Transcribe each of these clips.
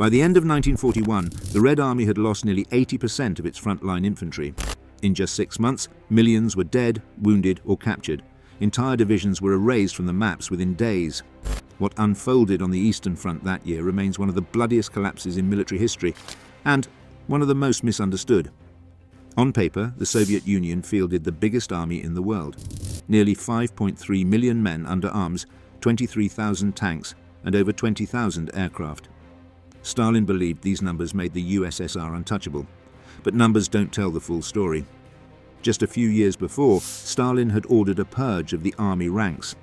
By the end of 1941, the Red Army had lost nearly 80% of its frontline infantry. In just 6 months, millions were dead, wounded, or captured. Entire divisions were erased from the maps within days. What unfolded on the Eastern Front that year remains one of the bloodiest collapses in military history, and one of the most misunderstood. On paper, the Soviet Union fielded the biggest army in the world. Nearly 5.3 million men under arms, 23,000 tanks, and over 20,000 aircraft. Stalin believed these numbers made the USSR untouchable. But numbers don't tell the full story. Just a few years before, Stalin had ordered a purge of the army ranks.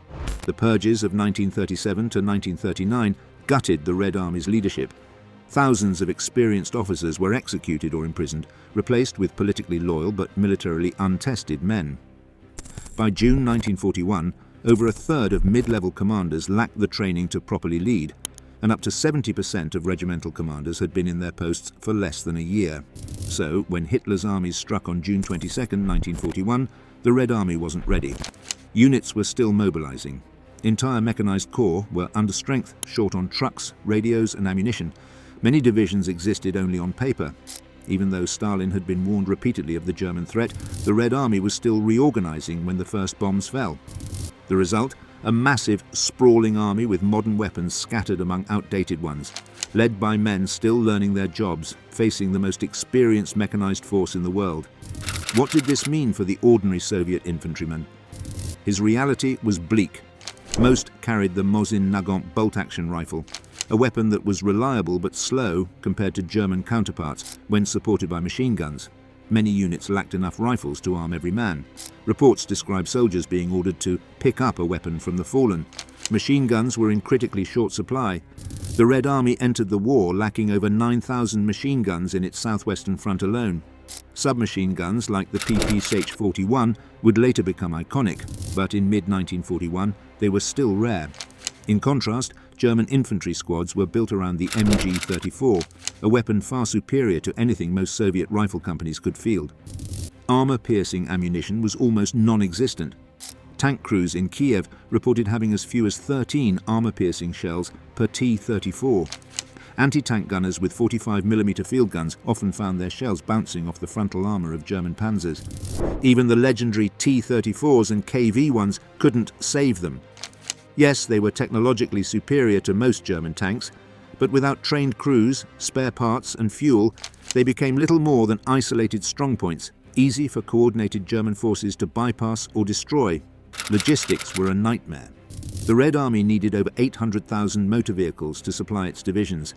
The Purges of 1937 to 1939 gutted the Red Army's leadership. Thousands of experienced officers were executed or imprisoned, replaced with politically loyal but militarily untested men. By June 1941, over a third of mid-level commanders lacked the training to properly lead, and up to 70% of regimental commanders had been in their posts for less than a year. So, when Hitler's armies struck on June 22, 1941, the Red Army wasn't ready. Units were still mobilizing. Entire mechanized corps were under strength, short on trucks, radios, and ammunition. Many divisions existed only on paper. Even though Stalin had been warned repeatedly of the German threat, the Red Army was still reorganizing when the first bombs fell. The result? A massive, sprawling army with modern weapons scattered among outdated ones, led by men still learning their jobs, facing the most experienced mechanized force in the world. What did this mean for the ordinary Soviet infantryman? His reality was bleak. Most carried the Mosin-Nagant bolt-action rifle, a weapon that was reliable but slow compared to German counterparts when supported by machine guns. Many units lacked enough rifles to arm every man. Reports describe soldiers being ordered to pick up a weapon from the fallen. Machine guns were in critically short supply. The Red Army entered the war lacking over 9,000 machine guns in its southwestern front alone. Submachine guns like the PPSH-41 would later become iconic, but in mid-1941 they were still rare. In contrast, German infantry squads were built around the MG-34, a weapon far superior to anything most Soviet rifle companies could field. Armor-piercing ammunition was almost non-existent. Tank crews in Kiev reported having as few as 13 armor-piercing shells per T-34. Anti-tank gunners with 45mm field guns often found their shells bouncing off the frontal armor of German panzers. Even the legendary T-34s and KV-1s couldn't save them. Yes, they were technologically superior to most German tanks, but without trained crews, spare parts and fuel, they became little more than isolated strongpoints, easy for coordinated German forces to bypass or destroy. Logistics were a nightmare. The Red Army needed over 800,000 motor vehicles to supply its divisions.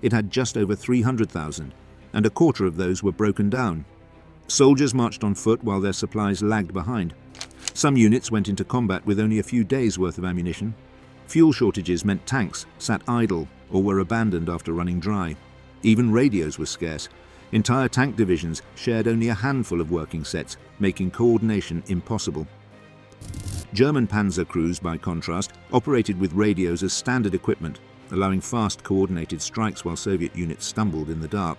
It had just over 300,000, and a quarter of those were broken down. Soldiers marched on foot while their supplies lagged behind. Some units went into combat with only a few days' worth of ammunition. Fuel shortages meant tanks sat idle or were abandoned after running dry. Even radios were scarce. Entire tank divisions shared only a handful of working sets, making coordination impossible. German panzer crews, by contrast, operated with radios as standard equipment, allowing fast coordinated strikes while Soviet units stumbled in the dark.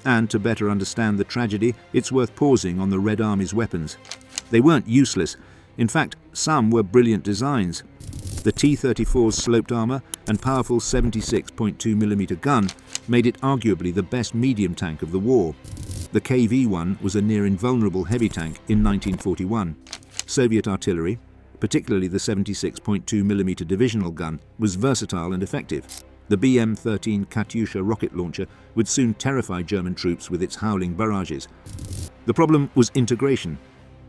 And to better understand the tragedy, it's worth pausing on the Red Army's weapons. They weren't useless. In fact, some were brilliant designs. The T-34's sloped armor and powerful 76.2mm gun made it arguably the best medium tank of the war. The KV-1 was a near-invulnerable heavy tank in 1941. Soviet artillery, particularly the 76.2mm divisional gun, was versatile and effective. The BM-13 Katyusha rocket launcher would soon terrify German troops with its howling barrages. The problem was integration.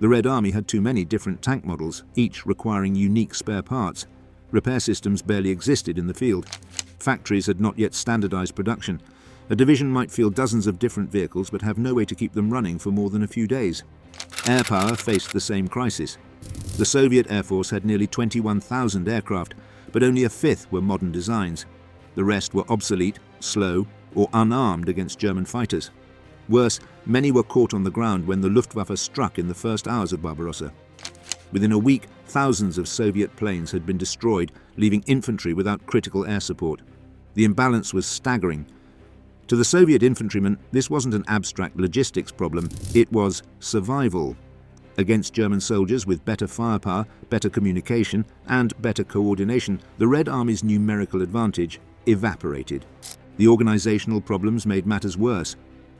The Red Army had too many different tank models, each requiring unique spare parts. Repair systems barely existed in the field. Factories had not yet standardized production. A division might field dozens of different vehicles but have no way to keep them running for more than a few days. Air power faced the same crisis. The Soviet Air Force had nearly 21,000 aircraft, but only a fifth were modern designs. The rest were obsolete, slow, or unarmed against German fighters. Worse, many were caught on the ground when the Luftwaffe struck in the first hours of Barbarossa. Within a week, thousands of Soviet planes had been destroyed, leaving infantry without critical air support. The imbalance was staggering. To the Soviet infantrymen, this wasn't an abstract logistics problem, it was survival. Against German soldiers with better firepower, better communication, and better coordination, the Red Army's numerical advantage evaporated. The organizational problems made matters worse.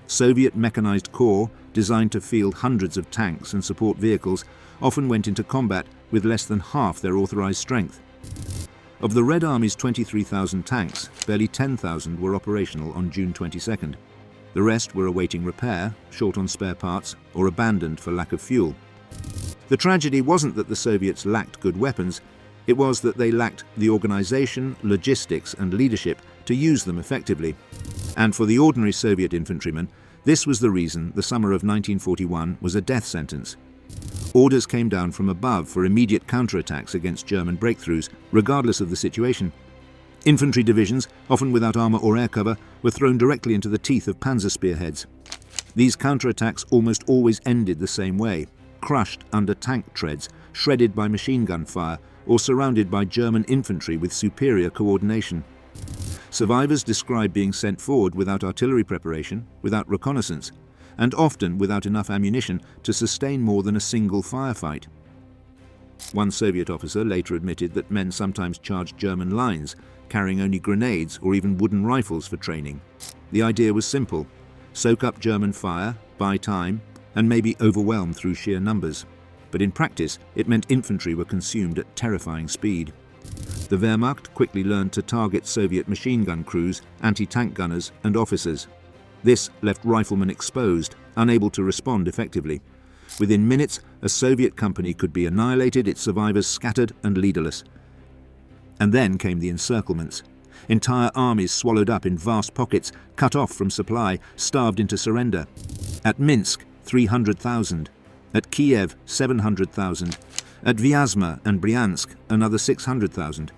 Soviet mechanized corps, designed to field hundreds of tanks and support vehicles, often went into combat with less than half their authorized strength. Of the Red Army's 23,000 tanks, barely 10,000 were operational on June 22nd. The rest were awaiting repair, short on spare parts, or abandoned for lack of fuel. The tragedy wasn't that the Soviets lacked good weapons, it was that they lacked the organization, logistics, and leadership to use them effectively. And for the ordinary Soviet infantryman, this was the reason the summer of 1941 was a death sentence. Orders came down from above for immediate counterattacks against German breakthroughs, regardless of the situation. Infantry divisions, often without armor or air cover, were thrown directly into the teeth of panzer spearheads. These counterattacks almost always ended the same way: crushed under tank treads, shredded by machine gun fire, or surrounded by German infantry with superior coordination. Survivors describe being sent forward without artillery preparation, without reconnaissance, and often without enough ammunition to sustain more than a single firefight. One Soviet officer later admitted that men sometimes charged German lines, carrying only grenades or even wooden rifles for training. The idea was simple: soak up German fire, buy time, and maybe overwhelm through sheer numbers. But in practice, it meant infantry were consumed at terrifying speed. The Wehrmacht quickly learned to target Soviet machine gun crews, anti-tank gunners, and officers. This left riflemen exposed, unable to respond effectively. Within minutes, a Soviet company could be annihilated, its survivors scattered and leaderless. And then came the encirclements. Entire armies swallowed up in vast pockets, cut off from supply, starved into surrender. At Minsk, 300,000. At Kiev, 700,000. At Vyazma and Bryansk, another 600,000.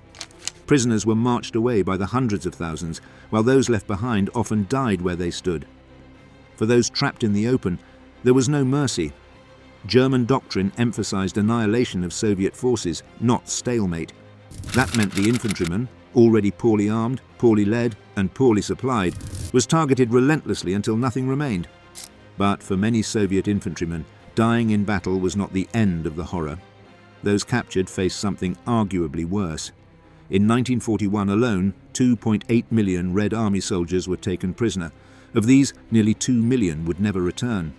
Prisoners were marched away by the hundreds of thousands, while those left behind often died where they stood. For those trapped in the open, there was no mercy. German doctrine emphasized annihilation of Soviet forces, not stalemate. That meant the infantryman, already poorly armed, poorly led, and poorly supplied, was targeted relentlessly until nothing remained. But for many Soviet infantrymen, dying in battle was not the end of the horror. Those captured faced something arguably worse. In 1941 alone, 2.8 million Red Army soldiers were taken prisoner. Of these, nearly 2 million would never return.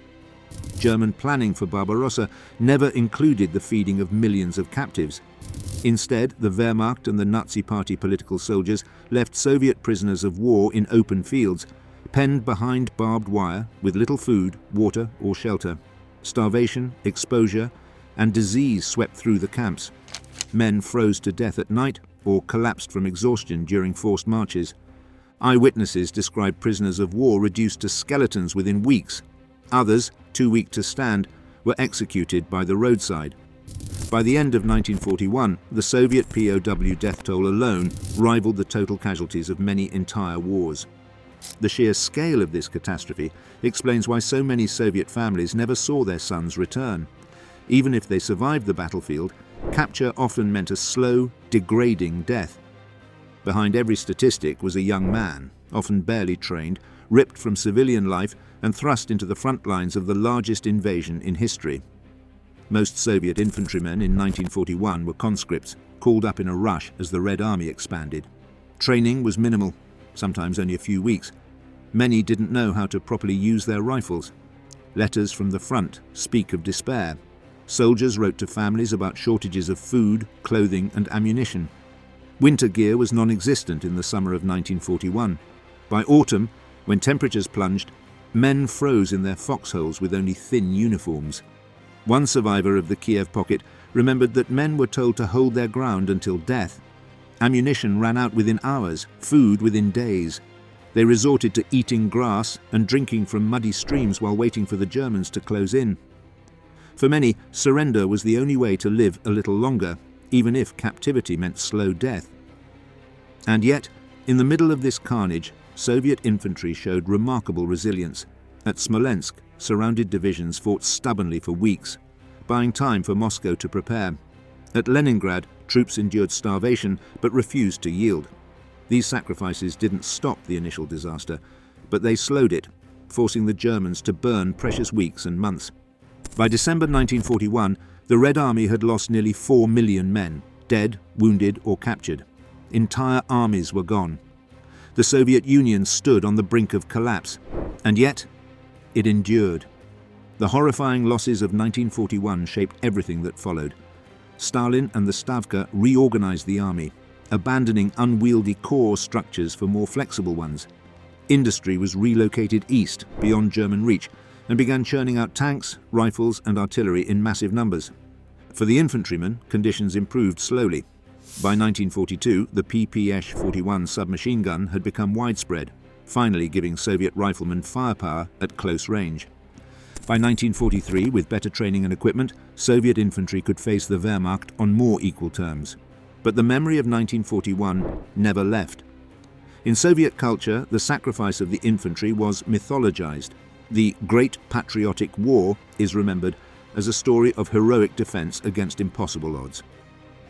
German planning for Barbarossa never included the feeding of millions of captives. Instead, the Wehrmacht and the Nazi Party political soldiers left Soviet prisoners of war in open fields, penned behind barbed wire with little food, water, or shelter. Starvation, exposure, and disease swept through the camps. Men froze to death at night or collapsed from exhaustion during forced marches. Eyewitnesses described prisoners of war reduced to skeletons within weeks. Others, too weak to stand, were executed by the roadside. By the end of 1941, the Soviet POW death toll alone rivaled the total casualties of many entire wars. The sheer scale of this catastrophe explains why so many Soviet families never saw their sons return. Even if they survived the battlefield, capture often meant a slow, degrading death. Behind every statistic was a young man, often barely trained, ripped from civilian life and thrust into the front lines of the largest invasion in history. Most Soviet infantrymen in 1941 were conscripts, called up in a rush as the Red Army expanded. Training was minimal, sometimes only a few weeks. Many didn't know how to properly use their rifles. Letters from the front speak of despair. Soldiers wrote to families about shortages of food, clothing, and ammunition. Winter gear was non-existent in the summer of 1941. By autumn, when temperatures plunged, men froze in their foxholes with only thin uniforms. One survivor of the Kiev pocket remembered that men were told to hold their ground until death. Ammunition ran out within hours, food within days. They resorted to eating grass and drinking from muddy streams while waiting for the Germans to close in. For many, surrender was the only way to live a little longer, even if captivity meant slow death. And yet, in the middle of this carnage, Soviet infantry showed remarkable resilience. At Smolensk, surrounded divisions fought stubbornly for weeks, buying time for Moscow to prepare. At Leningrad, troops endured starvation but refused to yield. These sacrifices didn't stop the initial disaster, but they slowed it, forcing the Germans to burn precious weeks and months. By December 1941, the Red Army had lost nearly 4 million men, dead, wounded, or captured. Entire armies were gone. The Soviet Union stood on the brink of collapse, and yet it endured. The horrifying losses of 1941 shaped everything that followed. Stalin and the Stavka reorganized the army, abandoning unwieldy core structures for more flexible ones. Industry was relocated east, beyond German reach, and began churning out tanks, rifles and artillery in massive numbers. For the infantrymen, conditions improved slowly. By 1942, the PPS-41 submachine gun had become widespread, finally giving Soviet riflemen firepower at close range. By 1943, with better training and equipment, Soviet infantry could face the Wehrmacht on more equal terms. But the memory of 1941 never left. In Soviet culture, the sacrifice of the infantry was mythologized. The Great Patriotic War is remembered as a story of heroic defense against impossible odds.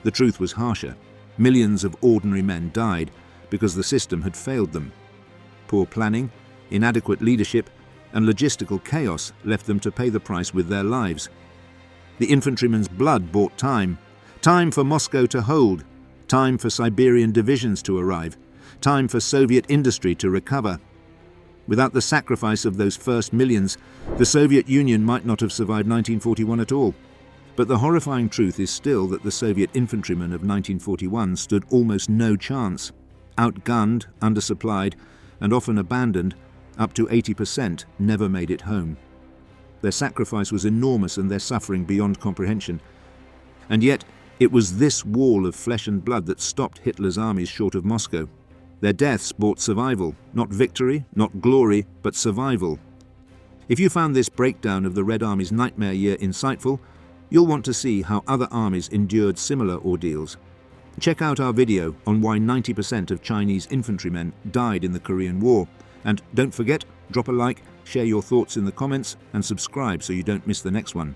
The truth was harsher. Millions of ordinary men died because the system had failed them. Poor planning, inadequate leadership, and logistical chaos left them to pay the price with their lives. The infantrymen's blood bought time. Time for Moscow to hold. Time for Siberian divisions to arrive. Time for Soviet industry to recover. Without the sacrifice of those first millions, the Soviet Union might not have survived 1941 at all. But the horrifying truth is still that the Soviet infantrymen of 1941 stood almost no chance. Outgunned, undersupplied, and often abandoned, up to 80% never made it home. Their sacrifice was enormous and their suffering beyond comprehension. And yet, it was this wall of flesh and blood that stopped Hitler's armies short of Moscow. Their deaths brought survival, not victory, not glory, but survival. If you found this breakdown of the Red Army's nightmare year insightful, you'll want to see how other armies endured similar ordeals. Check out our video on why 90% of Chinese infantrymen died in the Korean War. And don't forget, drop a like, share your thoughts in the comments, and subscribe so you don't miss the next one.